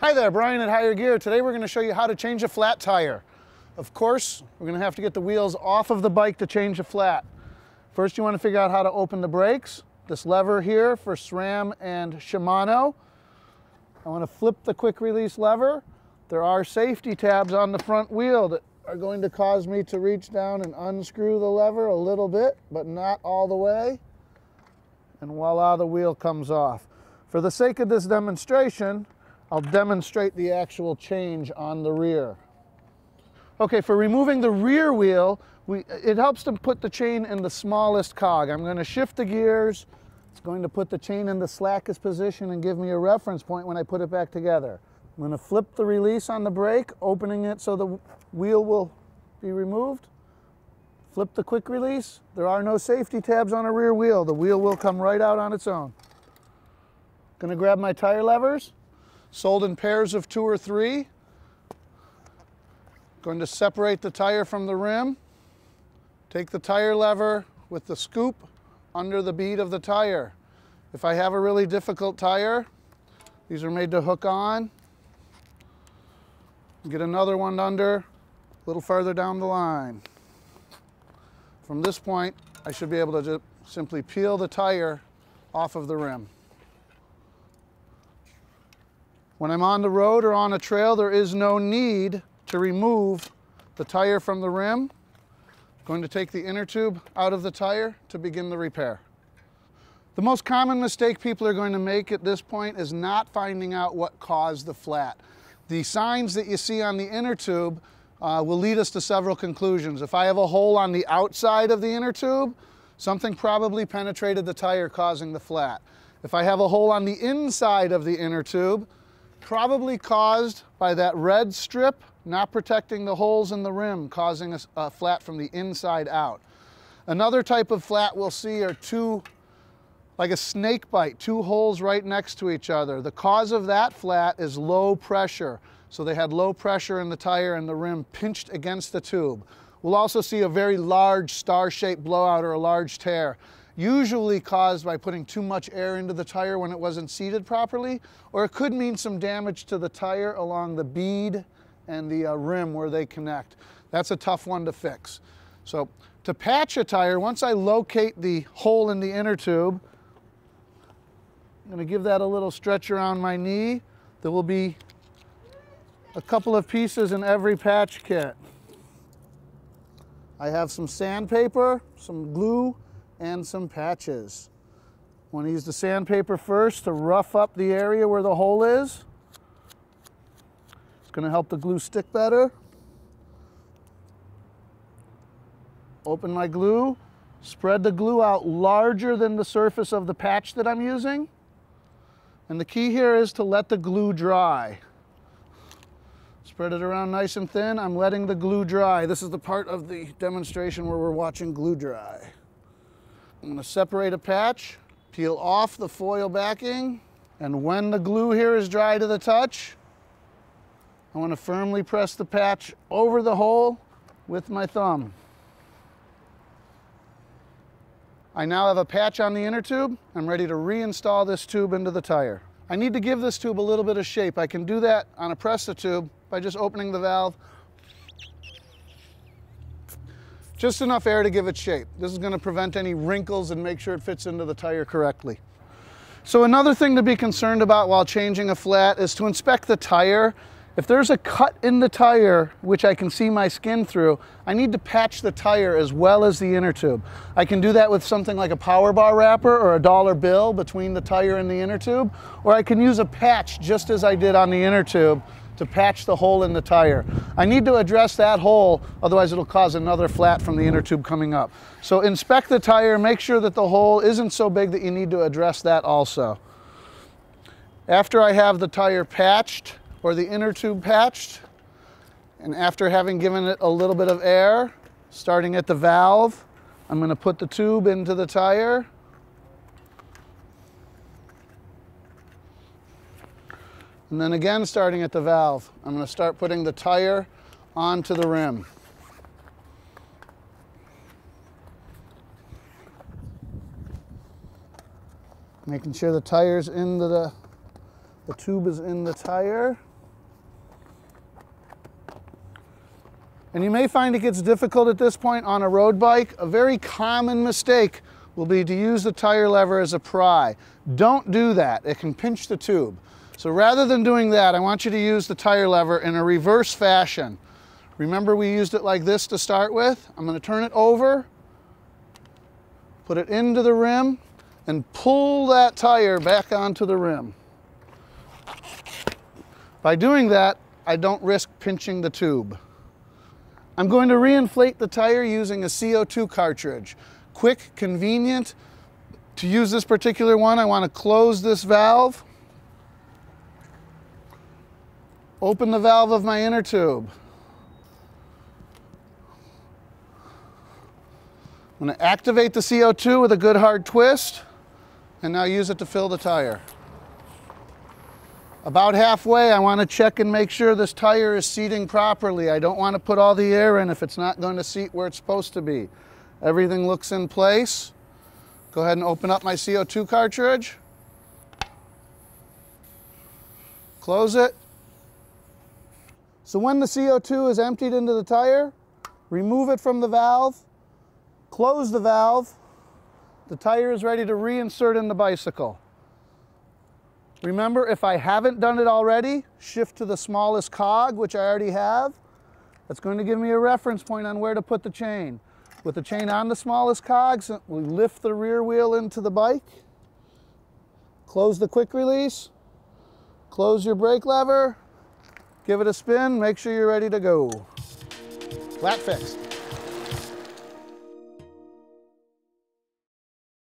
Hi there, Brian at Higher Gear. Today we're going to show you how to change a flat tire. Of course, we're going to have to get the wheels off of the bike to change a flat. First, you want to figure out how to open the brakes. This lever here for SRAM and Shimano. I want to flip the quick release lever. There are safety tabs on the front wheel that are going to cause me to reach down and unscrew the lever a little bit, but not all the way. And voila, the wheel comes off. For the sake of this demonstration, I'll demonstrate the actual change on the rear. Okay, for removing the rear wheel, it helps to put the chain in the smallest cog. I'm going to shift the gears. It's going to put the chain in the slackest position and give me a reference point when I put it back together. I'm going to flip the release on the brake, opening it so the wheel will be removed. Flip the quick release. There are no safety tabs on a rear wheel. The wheel will come right out on its own. Going to grab my tire levers, sold in pairs of 2 or 3. Going to separate the tire from the rim. Take the tire lever with the scoop under the bead of the tire. If I have a really difficult tire, these are made to hook on. Get another one under, a little farther down the line. From this point, I should be able to just simply peel the tire off of the rim. When I'm on the road or on a trail, there is no need to remove the tire from the rim. I'm going to take the inner tube out of the tire to begin the repair. The most common mistake people are going to make at this point is not finding out what caused the flat. The signs that you see on the inner tube will lead us to several conclusions. If I have a hole on the outside of the inner tube, something probably penetrated the tire causing the flat. If I have a hole on the inside of the inner tube, probably caused by that red strip not protecting the holes in the rim, causing a flat from the inside out. Another type of flat we'll see are like a snake bite, 2 holes right next to each other. The cause of that flat is low pressure. So they had low pressure in the tire and the rim pinched against the tube. We'll also see a very large star-shaped blowout or a large tear, usually caused by putting too much air into the tire when it wasn't seated properly, or it could mean some damage to the tire along the bead and the rim where they connect. That's a tough one to fix. So to patch a tire, once I locate the hole in the inner tube, I'm going to give that a little stretch around my knee. There will be a couple of pieces in every patch kit. I have some sandpaper, some glue, and some patches. I want to use the sandpaper first to rough up the area where the hole is. It's going to help the glue stick better. Open my glue, spread the glue out larger than the surface of the patch that I'm using. And the key here is to let the glue dry. Spread it around nice and thin. I'm letting the glue dry. This is the part of the demonstration where we're watching glue dry. I'm going to separate a patch, peel off the foil backing, and when the glue here is dry to the touch, I want to firmly press the patch over the hole with my thumb. I now have a patch on the inner tube. I'm ready to reinstall this tube into the tire. I need to give this tube a little bit of shape. I can do that on a press-to-tube by just opening the valve. Just enough air to give it shape. This is going to prevent any wrinkles and make sure it fits into the tire correctly. So another thing to be concerned about while changing a flat is to inspect the tire. If there's a cut in the tire, which I can see my skin through, I need to patch the tire as well as the inner tube. I can do that with something like a power bar wrapper or a dollar bill between the tire and the inner tube, or I can use a patch just as I did on the inner tube to patch the hole in the tire. I need to address that hole, otherwise it'll cause another flat from the inner tube coming up. So inspect the tire, make sure that the hole isn't so big that you need to address that also. After I have the tire patched, or the inner tube patched, and after having given it a little bit of air, starting at the valve, I'm going to put the tube into the tire. And then again, starting at the valve, I'm going to start putting the tire onto the rim. Making sure the tire's in the tube is in the tire. And you may find it gets difficult at this point on a road bike. A very common mistake will be to use the tire lever as a pry. Don't do that. It can pinch the tube. So rather than doing that, I want you to use the tire lever in a reverse fashion. Remember we used it like this to start with? I'm going to turn it over, put it into the rim, and pull that tire back onto the rim. By doing that, I don't risk pinching the tube. I'm going to reinflate the tire using a CO2 cartridge. Quick, convenient. To use this particular one, I want to close this valve, open the valve of my inner tube. I'm going to activate the CO2 with a good hard twist, and now use it to fill the tire. About halfway, I want to check and make sure this tire is seating properly. I don't want to put all the air in if it's not going to seat where it's supposed to be. Everything looks in place. Go ahead and open up my CO2 cartridge. Close it. So when the CO2 is emptied into the tire, remove it from the valve, close the valve. The tire is ready to reinsert in the bicycle. Remember, if I haven't done it already, shift to the smallest cog, which I already have. That's going to give me a reference point on where to put the chain. With the chain on the smallest cogs, we lift the rear wheel into the bike. Close the quick release. Close your brake lever. Give it a spin. Make sure you're ready to go. Flat fixed.